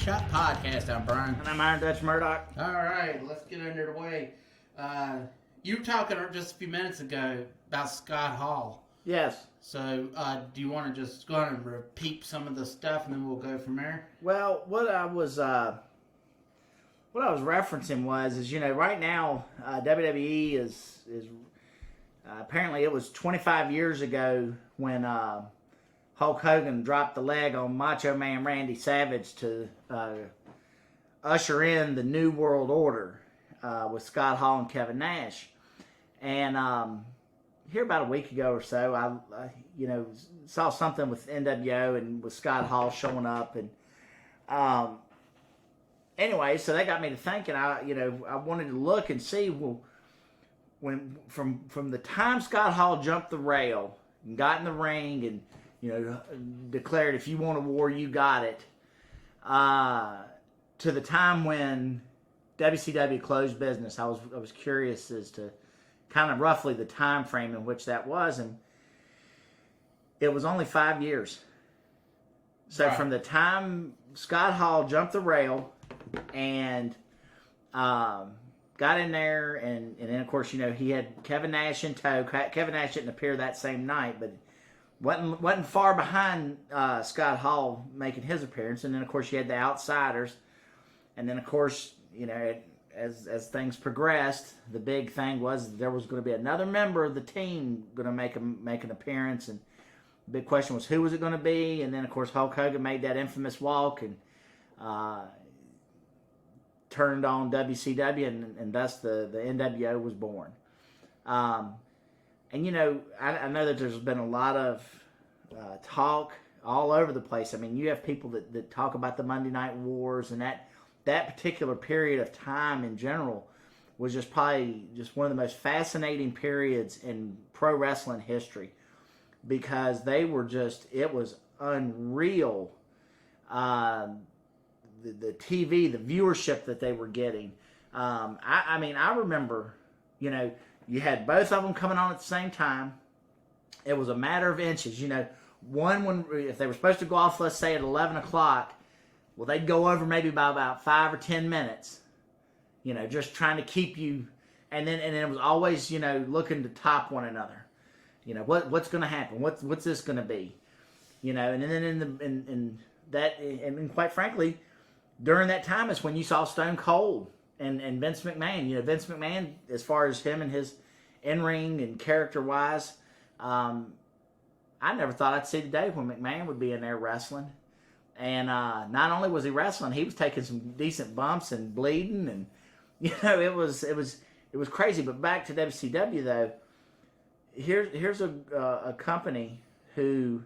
Shot Podcast. I'm Brian. And I'm Iron Dutch Murdoch. All right, let's get under the way. You were talking just a few minutes ago about Scott Hall. Yes. So, do you want to just go ahead and repeat some of the stuff, and then we'll go from there? Well, what I was referencing was right now WWE is apparently it was 25 years ago when Hulk Hogan dropped the leg on Macho Man Randy Savage to usher in the New World Order with Scott Hall and Kevin Nash. And here about a week ago or so, I saw something with NWO and with Scott Hall showing up, and anyway, so that got me to thinking. I wanted to look and see, well, when from the time Scott Hall jumped the rail and got in the ring and declared, if you want a war, you got it, to the time when WCW closed business. I was curious as to kind of roughly the time frame in which that was, and it was only 5 years. So right. From the time Scott Hall jumped the rail and got in there, and then of course he had Kevin Nash in tow. Kevin Nash didn't appear that same night, but wasn't far behind Scott Hall making his appearance. And then of course you had the Outsiders, and then of course as things progressed, the big thing was there was going to be another member of the team going to make an appearance, and the big question was who was it going to be. And then of course Hulk Hogan made that infamous walk and turned on WCW, and thus the NWO was born. And I know that there's been a lot of talk all over the place. I mean, you have people that talk about the Monday Night Wars, and that particular period of time in general was just probably just one of the most fascinating periods in pro wrestling history, because they were it was unreal. The TV, the viewership that they were getting. I remember, you had both of them coming on at the same time. It was a matter of inches. One, if they were supposed to go off, let's say at 11 o'clock, well, they'd go over maybe by about 5 or 10 minutes, just trying to keep you. And then it was always, looking to top one another. What's going to happen? What's this going to be? And then and quite frankly, during that time is when you saw Stone Cold and Vince McMahon. Vince McMahon, as far as him and his in-ring and character-wise, I never thought I'd see the day when McMahon would be in there wrestling. And not only was he wrestling, he was taking some decent bumps and bleeding, and it was crazy. But back to WCW though, here's a company who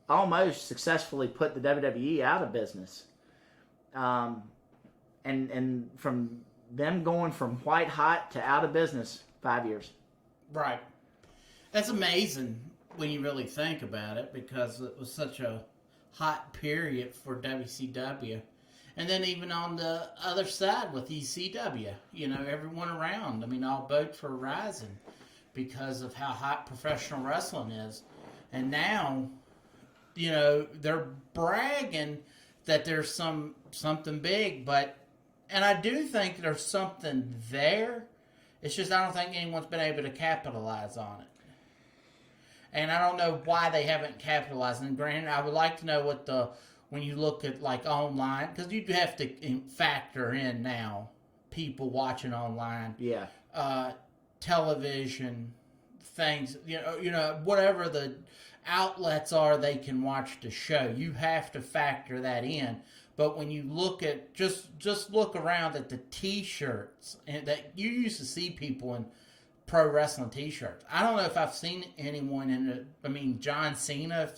almost successfully put the WWE out of business, and from them going from white hot to out of business 5 years. Right. That's amazing when you really think about it, because it was such a hot period for WCW. And then even on the other side with ECW, everyone around, all boats were rising because of how hot professional wrestling is. And now, they're bragging that there's something big, and I do think there's something there. It's just I don't think anyone's been able to capitalize on it. And I don't know why they haven't capitalized. And granted, I would like to know when you look at like online, because you have to factor in now people watching online. Yeah. Television, things, whatever the outlets are they can watch the show. You have to factor that in. But when you look at just look around at the T-shirts, and that you used to see people in pro wrestling T-shirts. I don't know if I've seen anyone John Cena,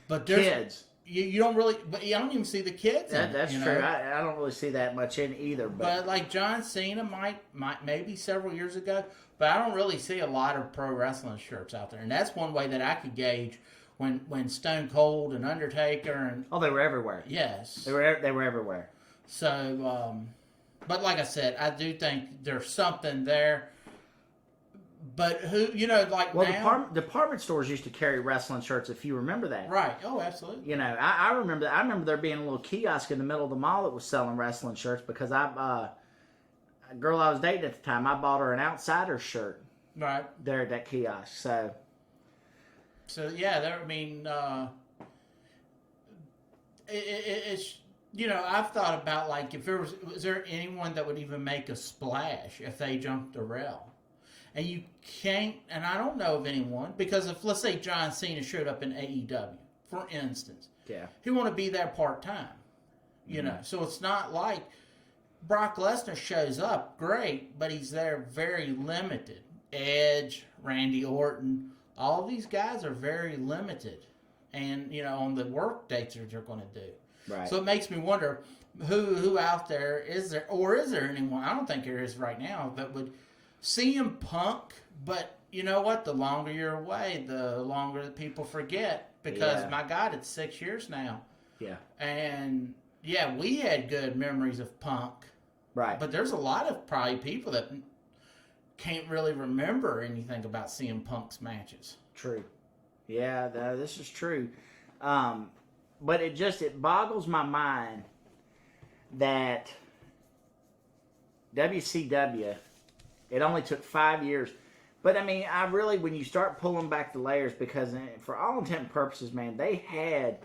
but there's kids. You don't really, but I don't even see the kids. That's true. I don't really see that much in either. But like John Cena might maybe several years ago, but I don't really see a lot of pro wrestling shirts out there, and that's one way that I could gauge when Stone Cold and Undertaker and they were everywhere. Yes, they were everywhere. So, but like I said, I do think there's something there. But who, like Well, now. department stores used to carry wrestling shirts, if you remember that. Right. Oh, absolutely. I remember that. I remember there being a little kiosk in the middle of the mall that was selling wrestling shirts because a girl I was dating at the time, I bought her an Outsider shirt. Right. There at that kiosk. So yeah, there. I mean, it's I've thought about like if was there anyone that would even make a splash if they jumped the rail, and you can't. And I don't know of anyone because if let's say John Cena showed up in AEW, for instance, he want to be there part time, So it's not like Brock Lesnar shows up, great, but he's there very limited. Edge, Randy Orton, all these guys are very limited, and on the work dates that they're going to do. Right. So it makes me wonder who out there is there, or is there anyone? I don't think there is right now that would CM Punk. But you know what? The longer you're away, the longer that people forget. Because my God, it's 6 years now. Yeah. And yeah, we had good memories of Punk. Right. But there's a lot of probably people that can't really remember anything about CM Punk's matches. True. Yeah, this is true. But it boggles my mind that WCW, it only took 5 years. But I mean, I really, when you start pulling back the layers, because for all intent and purposes, man, they had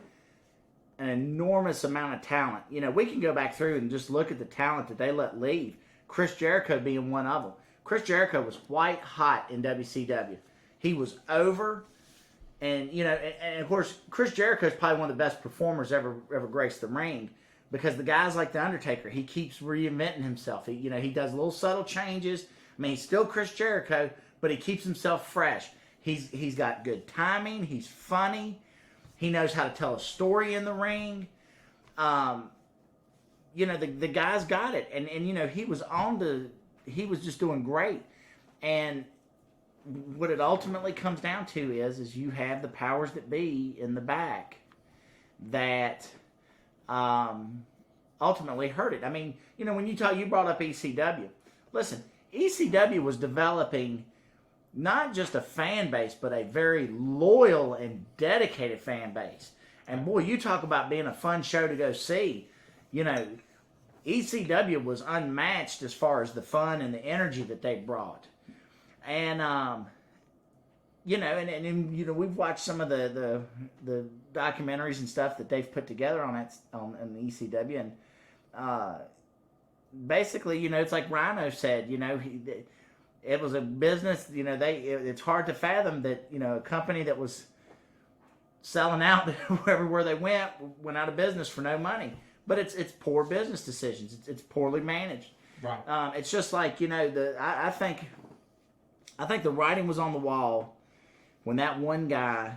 an enormous amount of talent. We can go back through and just look at the talent that they let leave. Chris Jericho being one of them. Chris Jericho was white hot in WCW. He was over, and and of course, Chris Jericho is probably one of the best performers ever graced the ring, because the guys like the Undertaker, he keeps reinventing himself. He does little subtle changes. I mean, he's still Chris Jericho, but he keeps himself fresh. He's got good timing. He's funny. He knows how to tell a story in the ring. The guy's got it, and he was he was just doing great. And what it ultimately comes down to is you have the powers that be in the back that ultimately hurt it. I mean, when you brought up ECW. Listen, ECW was developing not just a fan base, but a very loyal and dedicated fan base. And boy, you talk about being a fun show to go see. ECW was unmatched as far as the fun and the energy that they brought. And we've watched some of the documentaries and stuff that they've put together on the ECW, and basically, it's like Rhino said, it was a business. It's hard to fathom that a company that was selling out everywhere they went out of business for no money. But it's poor business decisions. It's poorly managed. Right. It's just like I think the writing was on the wall when that one guy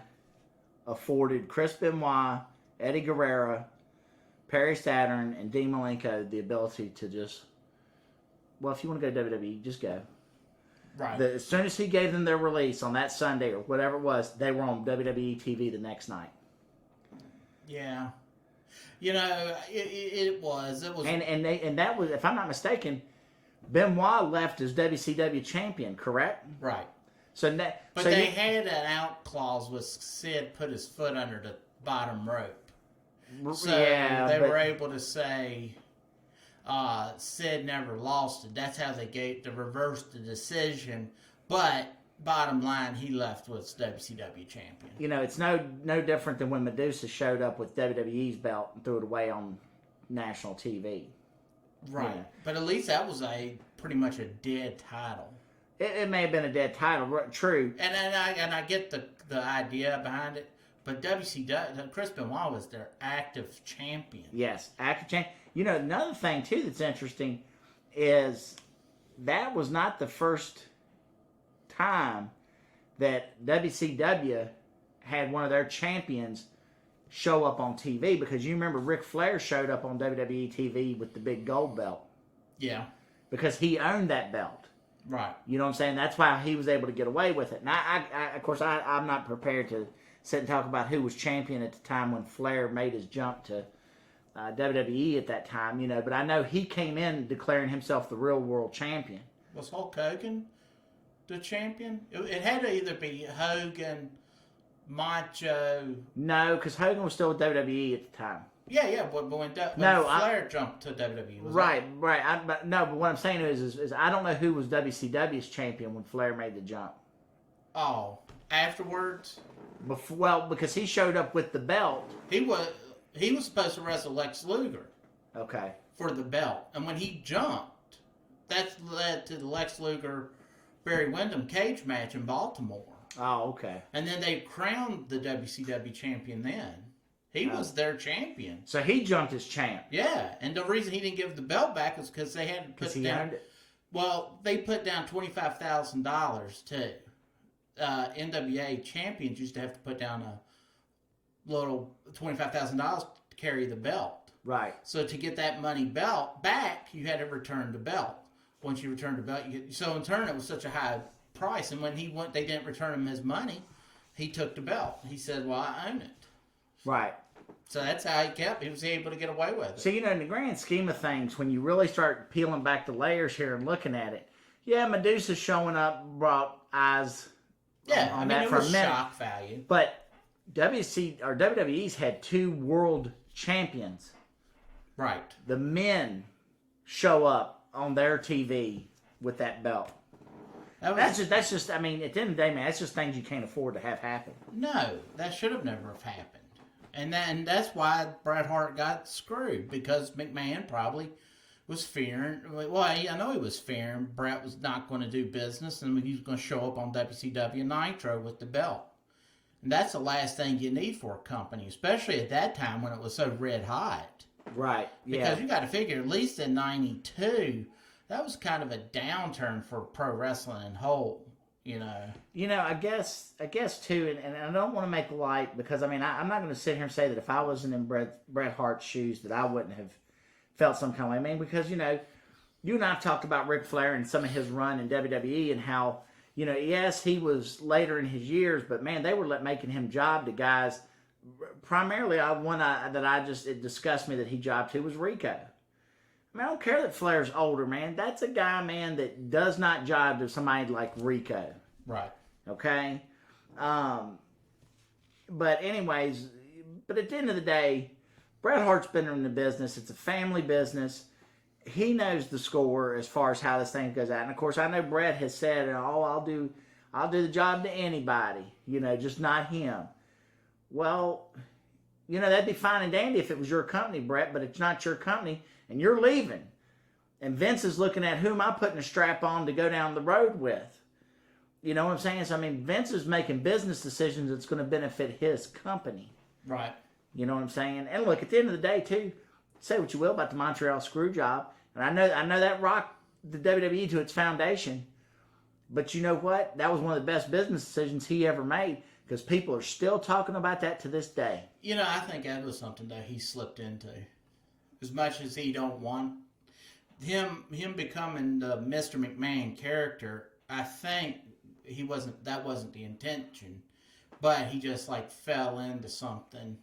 afforded Chris Benoit, Eddie Guerrero, Perry Saturn, and Dean Malenko the ability to just, well, if you want to go to WWE, just go. Right. As soon as he gave them their release on that Sunday or whatever it was, they were on WWE TV the next night. Yeah. It was. And that was, if I'm not mistaken, Benoit left as WCW champion, correct? Right. But they had an out clause with Sid put his foot under the bottom rope. So they were able to say Sid never lost it. That's how they reversed the decision. But bottom line, he left with WCW champion. It's no different than when Medusa showed up with WWE's belt and threw it away on national TV. Right. Yeah. But at least that was pretty much a dead title. It may have been a dead title, true. And I get the idea behind it, but Chris Benoit was their active champion. Yes, active champion. Another thing too that's interesting is that was not the first time that WCW had one of their champions show up on TV, because you remember Ric Flair showed up on WWE TV with the big gold belt. Yeah. Because he owned that belt. Right. You know what I'm saying? That's why he was able to get away with it. And of course, I'm not prepared to sit and talk about who was champion at the time when Flair made his jump to WWE at that time, but I know he came in declaring himself the real world champion. Was Hulk Hogan the champion? It had to either be Hogan, Macho. No, because Hogan was still with WWE at the time. Yeah, but when Flair jumped to WWE, right. But what I'm saying is I don't know who was WCW's champion when Flair made the jump. Oh, afterwards? Because he showed up with the belt. He was supposed to wrestle Lex Luger. Okay. For the belt, and when he jumped, that led to the Lex Luger Barry Windham cage match in Baltimore. Oh, okay. And then they crowned the WCW champion then. He was their champion. So he jumped as champ. Yeah, and the reason he didn't give the belt back is because they had to put down. Well, they put down $25,000 too. NWA champions used to have to put down a little $25,000 to carry the belt. Right. So to get that money belt back, you had to return the belt. Once you returned the belt, so in turn it was such a high price. And when he went, they didn't return him his money. He took the belt. He said, "Well, I own it." Right. So that's how he was able to get away with it. So in the grand scheme of things, when you really start peeling back the layers here and looking at it, yeah, Medusa showing up brought eyes. On that it for was a minute. Shock value. But WWE's had 2 world champions. Right. The men show up on their TV with that belt. That's just. I mean, at the end of the day, man, that's just things you can't afford to have happen. No, that should have never have happened, and that's why Bret Hart got screwed, because McMahon probably was fearing. Well, I know he was fearing Bret was not going to do business, and he was going to show up on WCW Nitro with the belt. And that's the last thing you need for a company, especially at that time when it was so red hot. Right. Yeah. Because you got to figure, at least in '92, that was kind of a downturn for pro wrestling in whole. I guess too, and I don't want to make light, because I'm not going to sit here and say that if I wasn't in Bret Hart's shoes that I wouldn't have felt some kind of way. Because you and I have talked about Ric Flair and some of his run in WWE and how yes, he was later in his years, but man, they were making him job to guys. Primarily, it disgusted me that he jobbed to was Rico. I mean, I don't care that Flair's older, man. That's a guy, man, that does not jive to somebody like Rico. Right. Okay? But anyways, at the end of the day, Bret Hart's been in the business. It's a family business. He knows the score as far as how this thing goes out. And, of course, I know Bret has said, I'll do the job to anybody, just not him. Well, that'd be fine and dandy if it was your company, Bret, but it's not your company, and you're leaving. And Vince is looking at, who am I putting a strap on to go down the road with? You know what I'm saying? So, Vince is making business decisions that's going to benefit his company. Right. You know what I'm saying? And look, at the end of the day, too, say what you will about the Montreal Screwjob, and I know that rocked the WWE to its foundation, but you know what? That was one of the best business decisions he ever made, because people are still talking about that to this day. I think that was something that he slipped into. As much as he don't want him becoming the Mr. McMahon character, I think that wasn't the intention, but he just fell into something,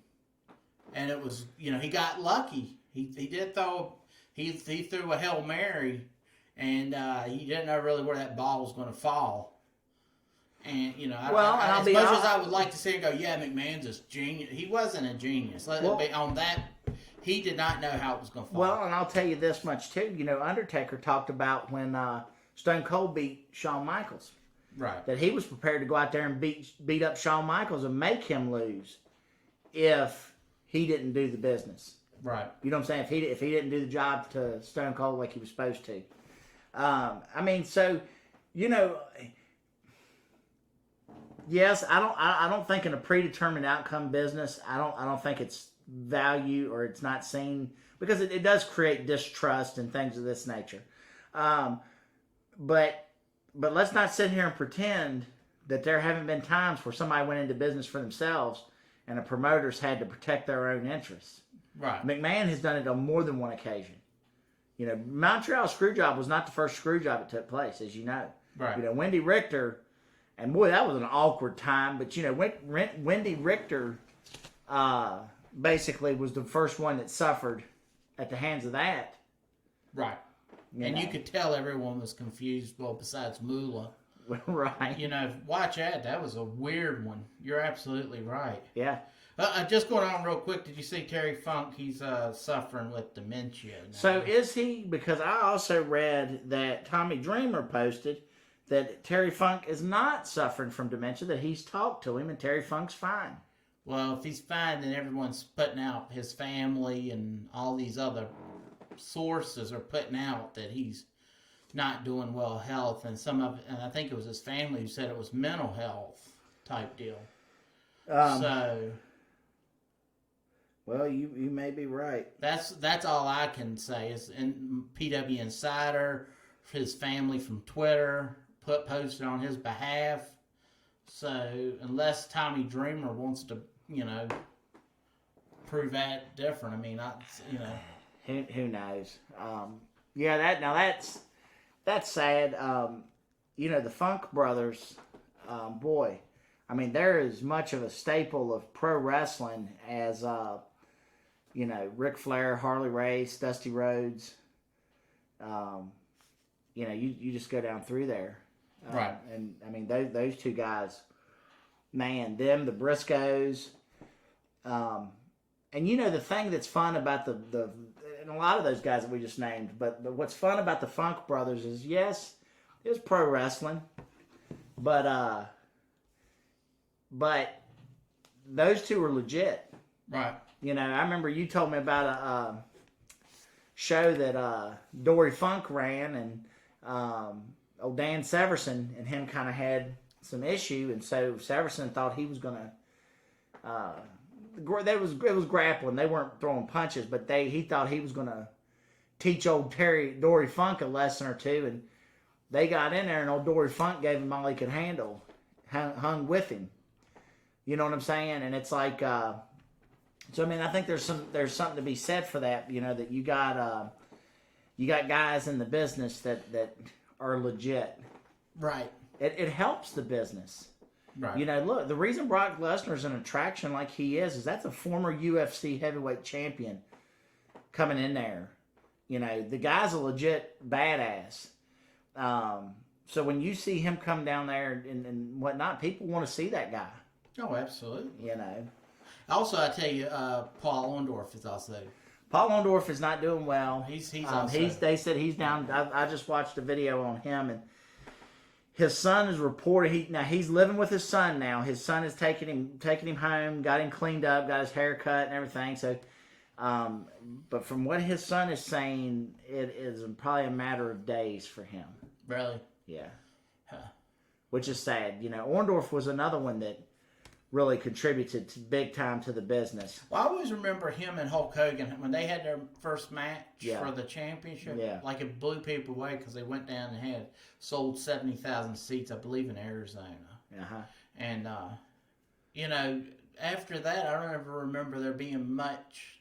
and it was he got lucky. He did he threw a Hail Mary, and he didn't know really where that ball was going to fall. And, as much as I would like to say, McMahon's a genius, he wasn't a genius. On that, he did not know how it was going to fall. Well, and I'll tell you this much, too. Undertaker talked about when Stone Cold beat Shawn Michaels. Right. That he was prepared to go out there and beat up Shawn Michaels and make him lose if he didn't do the business. Right. You know what I'm saying? If he didn't do the job to Stone Cold like he was supposed to. Yes, I don't think in a predetermined outcome business, I don't think it's value or it's not seen, because it does create distrust and things of this nature. But let's not sit here and pretend that there haven't been times where somebody went into business for themselves and the promoters had to protect their own interests. Right. McMahon has done it on more than one occasion. Montreal Screwjob was not the first Screwjob that took place, as you know. Right. Wendy Richter, and boy, that was an awkward time, but Wendy Richter basically was the first one that suffered at the hands of that. Right. You could tell everyone was confused, well, besides Moolah. Right. You know, watch that. That was a weird one. You're absolutely right. Yeah. Just going on real quick, did you see Terry Funk? He's suffering with dementia now. So is he? Because I also read that Tommy Dreamer posted that Terry Funk is not suffering from dementia, that he's talked to him and Terry Funk's fine. Well, if he's fine, then everyone's putting out, his family and all these other sources are putting out that he's not doing well health, and and I think it was his family who said it was mental health type deal. Well, you may be right. That's all I can say is in PW Insider, his family from Twitter posted on his behalf. So unless Tommy Dreamer wants to, prove that different, I mean, Who knows? That's sad. The Funk brothers, boy, I mean, they're as much of a staple of pro wrestling as Ric Flair, Harley Race, Dusty Rhodes. You just go down through there, right? And I mean, those two guys, man, the Briscoes, and the thing that's fun about the and a lot of those guys that we just named, but what's fun about the Funk brothers is, yes, it was pro wrestling, but those two were legit. Right. I remember you told me about a show that Dory Funk ran, and old Dan Severson and him kind of had some issue, and so Severson thought he was going to... it was grappling. They weren't throwing punches, but he thought he was going to teach old Dory Funk a lesson or two, and they got in there, and old Dory Funk gave him all he could handle, hung with him. You know what I'm saying? And it's like, so I mean, I think there's something to be said for that. That you got guys in the business that are legit. Right. It helps the business. Right. Look, the reason Brock Lesnar's an attraction like he is that's a former UFC heavyweight champion coming in there. The guy's a legit badass. So when you see him come down there and whatnot, people want to see that guy. Oh, absolutely. Also, I tell you, Paul Orndorff is also. Paul Orndorff is not doing well. He's they said he's down. I just watched a video on him, and his son is reported. He's living with his son now. His son is taking him home, got him cleaned up, got his hair cut and everything. So, but from what his son is saying, it is probably a matter of days for him. Really? Yeah. Huh. Which is sad. Orndorff was another one that really contributed big time to the business. Well, I always remember him and Hulk Hogan when they had their first match for the championship. Yeah. Like it blew people away because they went down and had sold 70,000 seats, I believe, in Arizona. Uh-huh. And, after that, I don't ever remember there being much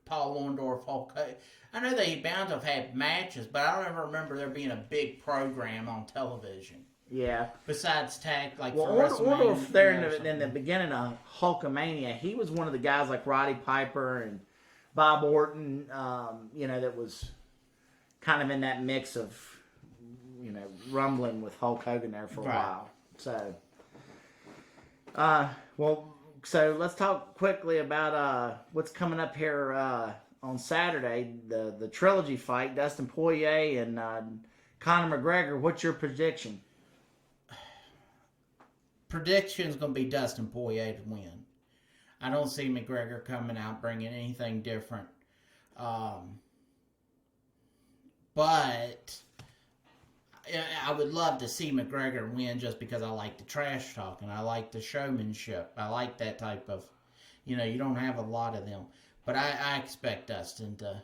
Paul Orndorff, Hulk Hogan. I know they bound to have had matches, but I don't ever remember there being a big program on television. Yeah. Besides tag, like for Orndorff there in the beginning of Hulkamania, he was one of the guys like Roddy Piper and Bob Orton, that was kind of in that mix of, rumbling with Hulk Hogan there for a while. So, so let's talk quickly about what's coming up here on Saturday, the trilogy fight, Dustin Poirier and Conor McGregor. What's your prediction? Prediction's going to be Dustin Poirier to win. I don't see McGregor coming out bringing anything different. But I would love to see McGregor win just because I like the trash talk and I like the showmanship. I like that type of, you don't have a lot of them. But I expect Dustin to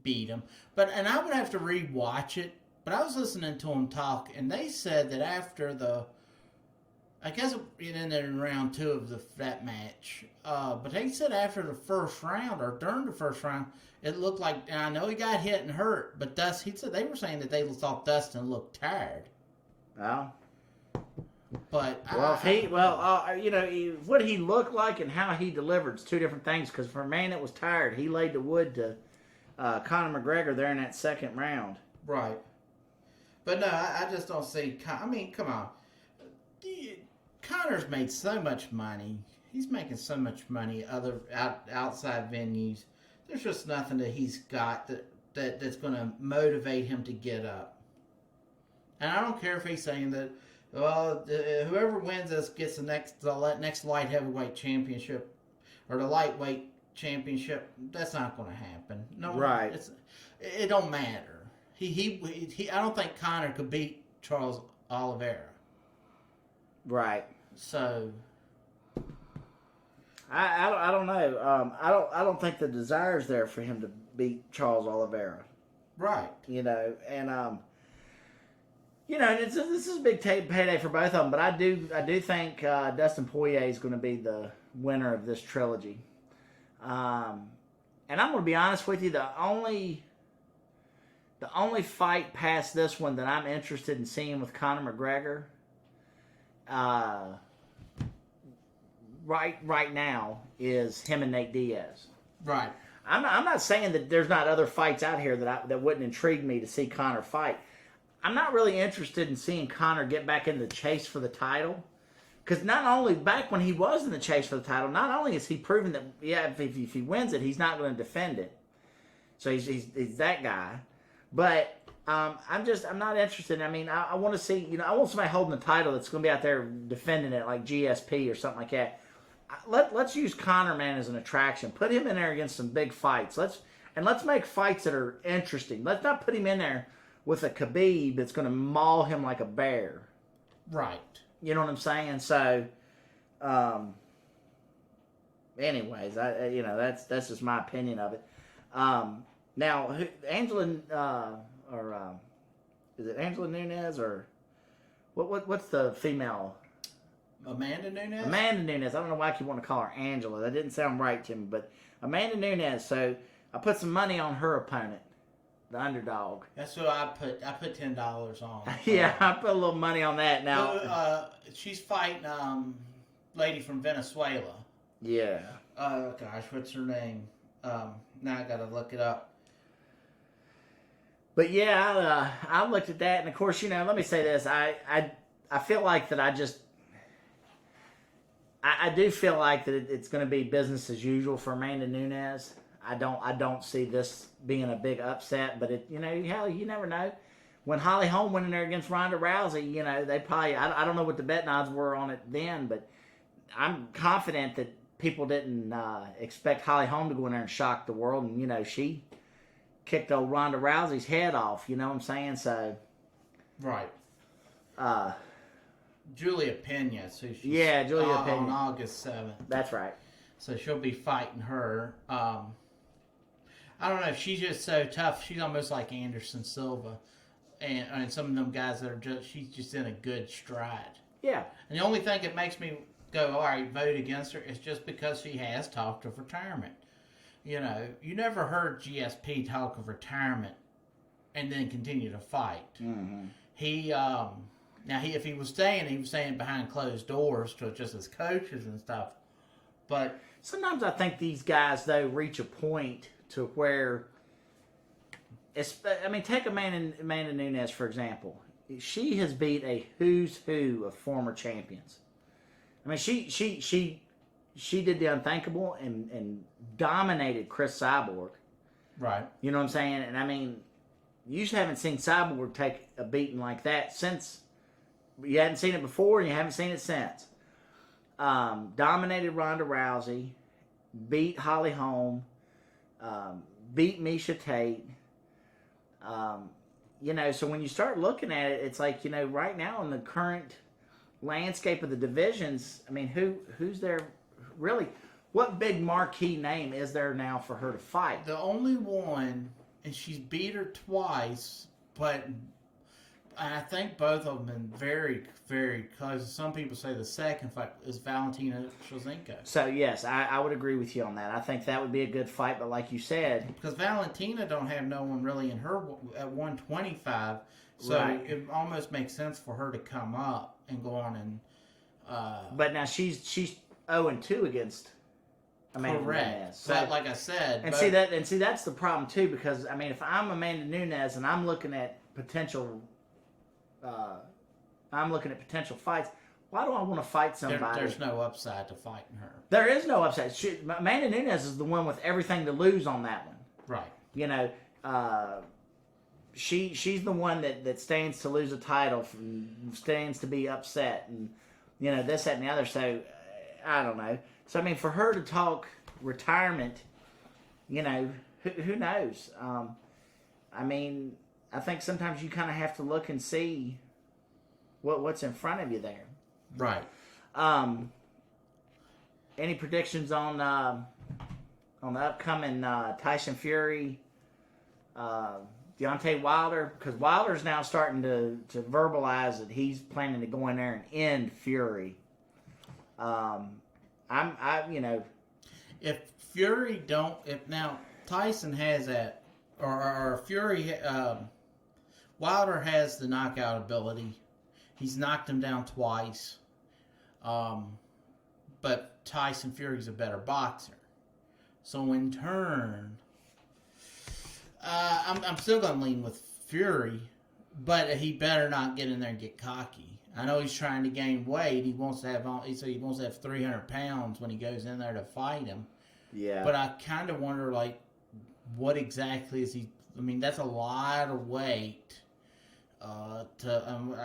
beat him. And I would have to re-watch it. But I was listening to him talk, and they said that after I guess it ended in round 2 of that match. But they said after the first round, or during the first round, it looked like, and I know he got hit and hurt, but he said they were saying that they thought Dustin looked tired. Well. But what he looked like and how he delivered is two different things. Because for a man that was tired, he laid the wood to Conor McGregor there in that second round. Right. But no, I just don't see. I mean, come on. Connor's made so much money. He's making so much money outside venues. There's just nothing that he's got that's going to motivate him to get up. And I don't care if he's saying that, well, whoever wins this gets the next light heavyweight championship or the lightweight championship. That's not going to happen. No, right. It don't matter. He I don't think Conor could beat Charles Oliveira. Right. So I don't know. I don't think the desire's there for him to beat Charles Oliveira. Right. You know, and this is a big payday for both of them. But I do think Dustin Poirier is going to be the winner of this trilogy. And I'm going to be honest with you. The only fight past this one that I'm interested in seeing with Conor McGregor, right now, is him and Nate Diaz. Right. I'm not saying that there's not other fights out here that wouldn't intrigue me to see Conor fight. I'm not really interested in seeing Conor get back in the chase for the title. Because not only back when he was in the chase for the title, not only is he proven that, if he wins it, he's not going to defend it. So he's that guy. But I'm not interested. I mean, I want to see, I want somebody holding the title that's going to be out there defending it like GSP or something like that. Let's use Conor, man, as an attraction. Put him in there against some big fights. Let's make fights that are interesting. Let's not put him in there with a Khabib that's going to maul him like a bear. Right. You know what I'm saying? So, anyways, that's just my opinion of it. Now, Angela, is it Angela Nunes or what's the female? Amanda Nunes? Amanda Nunes. I don't know why I keep wanting to call her Angela. That didn't sound right to me, but Amanda Nunes. So I put some money on her opponent, the underdog. That's what I put. I put $10 on. Yeah, I put a little money on that. Now she's fighting lady from Venezuela. Yeah. Oh gosh, what's her name? Now I gotta look it up. But yeah, I looked at that, and of course, let me say this: I feel like that I do feel like that it's going to be business as usual for Amanda Nunes. I don't see this being a big upset, but you never know. When Holly Holm went in there against Ronda Rousey, they probably I don't know what the betting odds were on it then, but I'm confident that people didn't expect Holly Holm to go in there and shock the world, and she kicked old Ronda Rousey's head off. You know what I'm saying? So, right. Julia Pena. So she's Julia Pena on August 7th. That's right. So she'll be fighting her. I don't know if she's just so tough. She's almost like Anderson Silva, and some of them guys that are she's just in a good stride. Yeah. And the only thing that makes me go, all right, vote against her is just because she has talked of retirement. You never heard GSP talk of retirement and then continue to fight. Mm-hmm. If he was staying behind closed doors to just his coaches and stuff. But sometimes I think these guys, though, reach a point to where, take Amanda Nunes, for example. She has beat a who's who of former champions. I mean, she did the unthinkable and dominated Chris Cyborg. Right. You know what I'm saying? And I mean, you just haven't seen Cyborg take a beating like that since. You hadn't seen it before, and you haven't seen it since. Dominated Ronda Rousey, beat Holly Holm, beat Misha Tate. So when you start looking at it, it's like, right now in the current landscape of the divisions, I mean, who's there really? What big marquee name is there now for her to fight? The only one, and she's beat her twice, but I think both of them have been very, very close. Some people say the second fight is Valentina Shevchenko. So, yes, I would agree with you on that. I think that would be a good fight, but like you said... Because Valentina don't have no one really in her at 125, so right. It almost makes sense for her to come up and go on and... but now she's 0-2 against Amanda Nunes. So, like I said... And see that's the problem, too, because, if I'm Amanda Nunes and I'm looking at potential I'm looking at potential fights. Why do I want to fight somebody? There's no upside to fighting her. There is no upside. Amanda Nunes is the one with everything to lose on that one. Right. You know, she's the one that stands to lose a title, stands to be upset, and you know this, that, and the other. So I don't know. So I mean, for her to talk retirement, you know, who knows? I mean, I think sometimes you kind of have to look and see what's in front of you there. Right. Any predictions on the upcoming Tyson Fury, Deontay Wilder? Because Wilder's now starting to verbalize that he's planning to go in there and end Fury. You know, if Fury if now Tyson has that, or Fury, Wilder has the knockout ability. He's knocked him down twice. But Tyson Fury's a better boxer. So in turn, I'm still going to lean with Fury, but he better not get in there and get cocky. I know he's trying to gain weight. He wants to have 300 pounds when he goes in there to fight him. Yeah. But I kind of wonder, like, what exactly is he? I mean, that's a lot of weight. I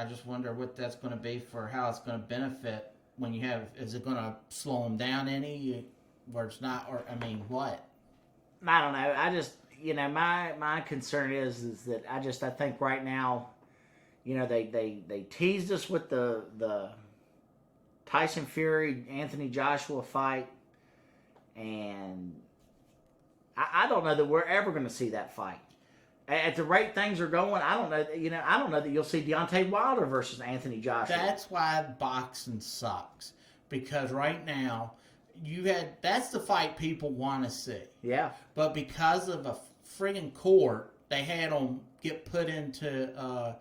just wonder what that's going to be for how it's going to benefit when you have. Is it going to slow him down any? Where it's not, or I mean, what? I don't know. I just, you know, my concern is that I think right now, you know, they teased us with the Tyson Fury Anthony Joshua fight, and I don't know that we're ever going to see that fight. At the rate things are going, I don't know. You know, I don't know that you'll see Deontay Wilder versus Anthony Joshua. That's why boxing sucks, because right now that's the fight people want to see. Yeah. But because of a friggin' court, they had them get put into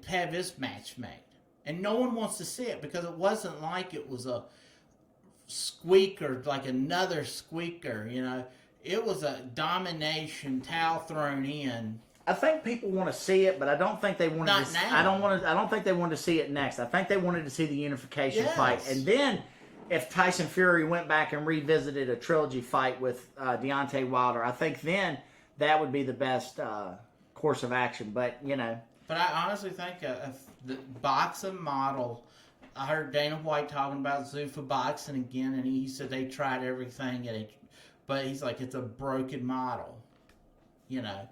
have this match made, and no one wants to see it because it wasn't like it was a squeaker, like another squeaker. You know. It was a domination, towel thrown in. I think people want to see it, but I don't think they wanted. Not now. I don't think they wanted to see it next. I think they wanted to see the unification fight, and then if Tyson Fury went back and revisited a trilogy fight with Deontay Wilder, I think then that would be the best course of action. But you know. But I honestly think the boxing model. I heard Dana White talking about Zuffa boxing again, and he said they tried everything but he's like, it's a broken model. You know,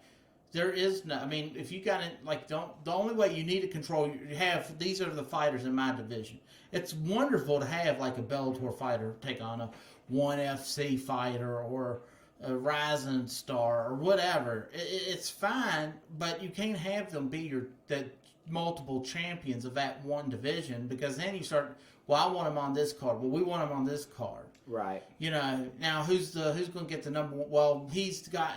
there is no. I mean, if you got it, like, the only way you need to control, you have these are the fighters in my division. It's wonderful to have like a Bellator fighter take on a ONE FC fighter or a Rising Star or whatever. It's fine, but you can't have them be the multiple champions of that one division, because then you start. Well, I want him on this card. Well, we want him on this card. Right. You know, now who's going to get the number one? Well,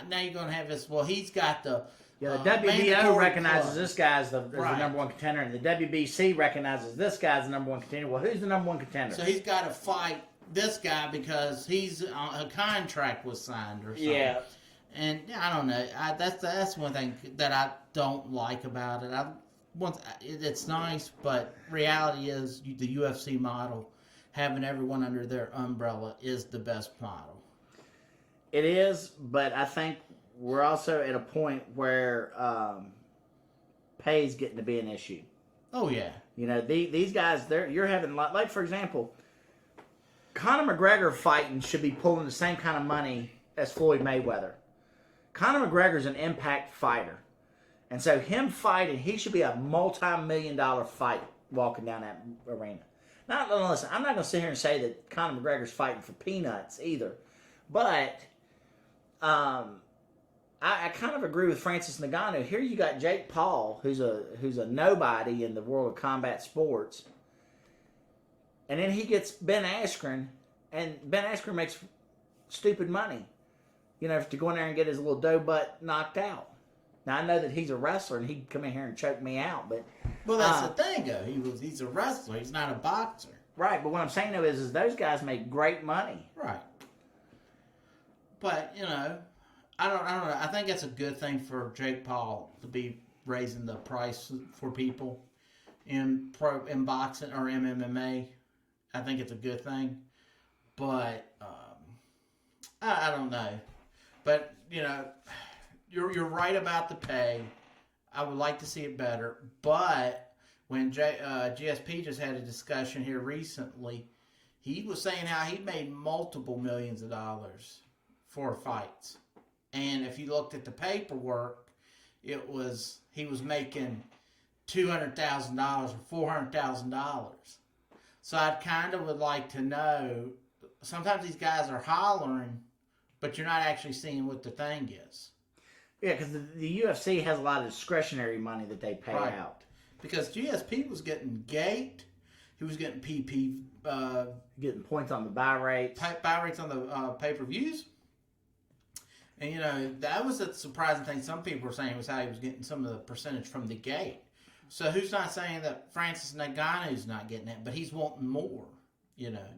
now you're going to have this. Well, he's got the. Yeah, the WBO recognizes club. This guy as the number one contender, and the WBC recognizes this guy as the number one contender. Well, who's the number one contender? So he's got to fight this guy because a contract was signed or something. Yeah. And I don't know. That's one thing that I don't like about it. It's nice, but reality is the UFC model, having everyone under their umbrella, is the best model. It is, but I think we're also at a point where pay is getting to be an issue. Oh, yeah. You know, these guys, you're having, like, for example, Conor McGregor fighting should be pulling the same kind of money as Floyd Mayweather. Conor McGregor's an impact fighter. And so him fighting, he should be a multi-million-dollar fight walking down that arena. Now, listen, I'm not going to sit here and say that Conor McGregor's fighting for peanuts either. But I kind of agree with Francis Ngannou. Here you got Jake Paul, who's a nobody in the world of combat sports. And then he gets Ben Askren, and Ben Askren makes stupid money, you know, to go in there and get his little dough butt knocked out. Now, I know that he's a wrestler, and he'd come in here and choke me out, but... Well, that's the thing, though. He's a wrestler. He's not a boxer. Right, but what I'm saying, though, is those guys make great money. Right. But, you know, I don't know. I think it's a good thing for Jake Paul to be raising the price for people. in boxing or MMA. I think it's a good thing, but I don't know. But you're right about the pay. I would like to see it better, but when GSP just had a discussion here recently, he was saying how he made multiple millions of dollars for fights, and if you looked at the paperwork, he was making $200,000 or $400,000. So I kind of would like to know. Sometimes these guys are hollering, but you're not actually seeing what the thing is. Yeah, because the UFC has a lot of discretionary money that they pay out. Because GSP was getting gate, he was getting PP, getting points on the buy rates. Buy rates on the pay-per-views. And, that was a surprising thing some people were saying was how he was getting some of the percentage from the gate. So who's not saying that Francis Ngannou's not getting it, but he's wanting more,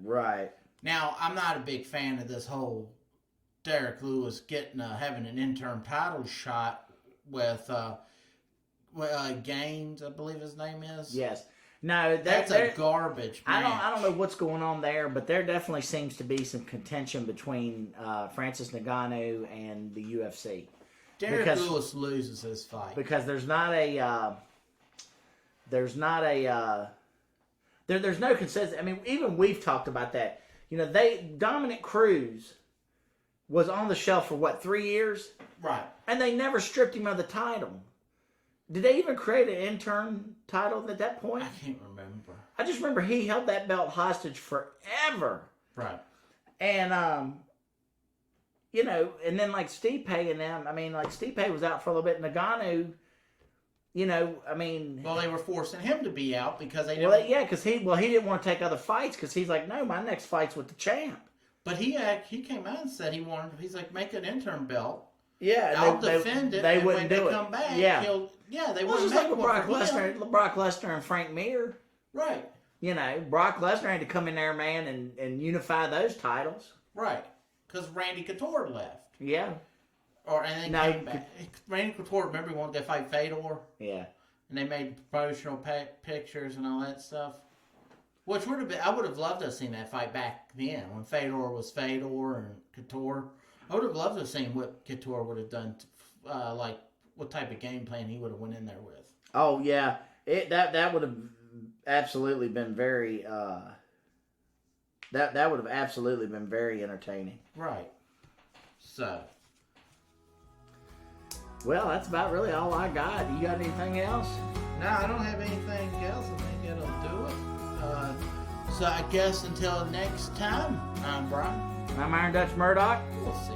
Right. Now, I'm not a big fan of this whole Derek Lewis having an interim title shot with Gaines, I believe his name is. Yes. No, that's a garbage match. I don't know what's going on there, but there definitely seems to be some contention between Francis Ngannou and the UFC. Derek Lewis loses his fight because there's no consensus. I mean, even we've talked about that. Dominic Cruz was on the shelf for 3 years? Right. And they never stripped him of the title. Did they even create an interim title at that point? I can't remember. I just remember he held that belt hostage forever. Right. And, and then Stipe and them, Stipe was out for a little bit. Ngannou, Well, they were forcing him to be out because they didn't... Well, yeah, because he didn't want to take other fights because he's like, no, my next fight's with the champ. But he came out and said he's like, make an interim belt. Yeah, I'll defend it. They and wouldn't when do they it. come back, they wouldn't make like one Brock Lesnar and Frank Mir. Right. Brock Lesnar had to come in there, man, and unify those titles. Right. Because Randy Couture left. Yeah. And then came back. Randy Couture, remember he wanted to fight Fedor? Yeah. And they made promotional pictures and all that stuff. Which would have been, I would have loved to have seen that fight back then when Fedor was Fedor and Couture. I would have loved to have seen what Couture would have done, what type of game plan he would have went in there with. Oh yeah, that would have absolutely been very that would have absolutely been very entertaining. Right. So. Well, that's about really all I got. You got anything else? No, I don't have anything else. I think it'll do it. So I guess until next time, I'm Brian. I'm Iron Dutch Murdoch. We'll see.